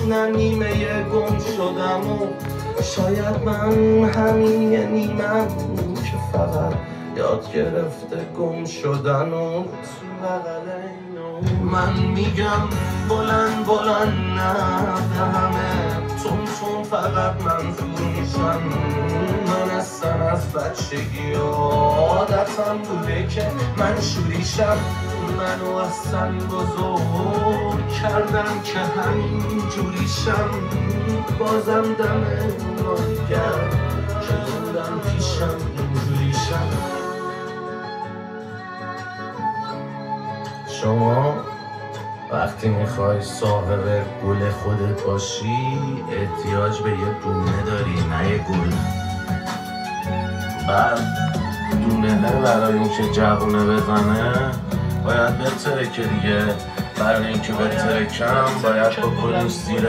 نه نیمه گم شدم و شاید من همین یه نیمم که فقط یاد گرفته گم شدن و تو بغل اینو من میگم بلند بلند نه همه تون فقط منظور میشن من اصلا از بچگی عادتم بوده که من شوریشم منو اصلا بزرگ کردم که همین جوریشم بازم دم مادگر که بودم پیشم اینجوریشم شما وقتی میخوای صاحب گل خودت باشی احتیاج به یه دونه داری نه یه گل بعد دونه برای اینکه جوونه بزنه باید بترکه دیگه برای اینکه بترکم باید بکنی زیر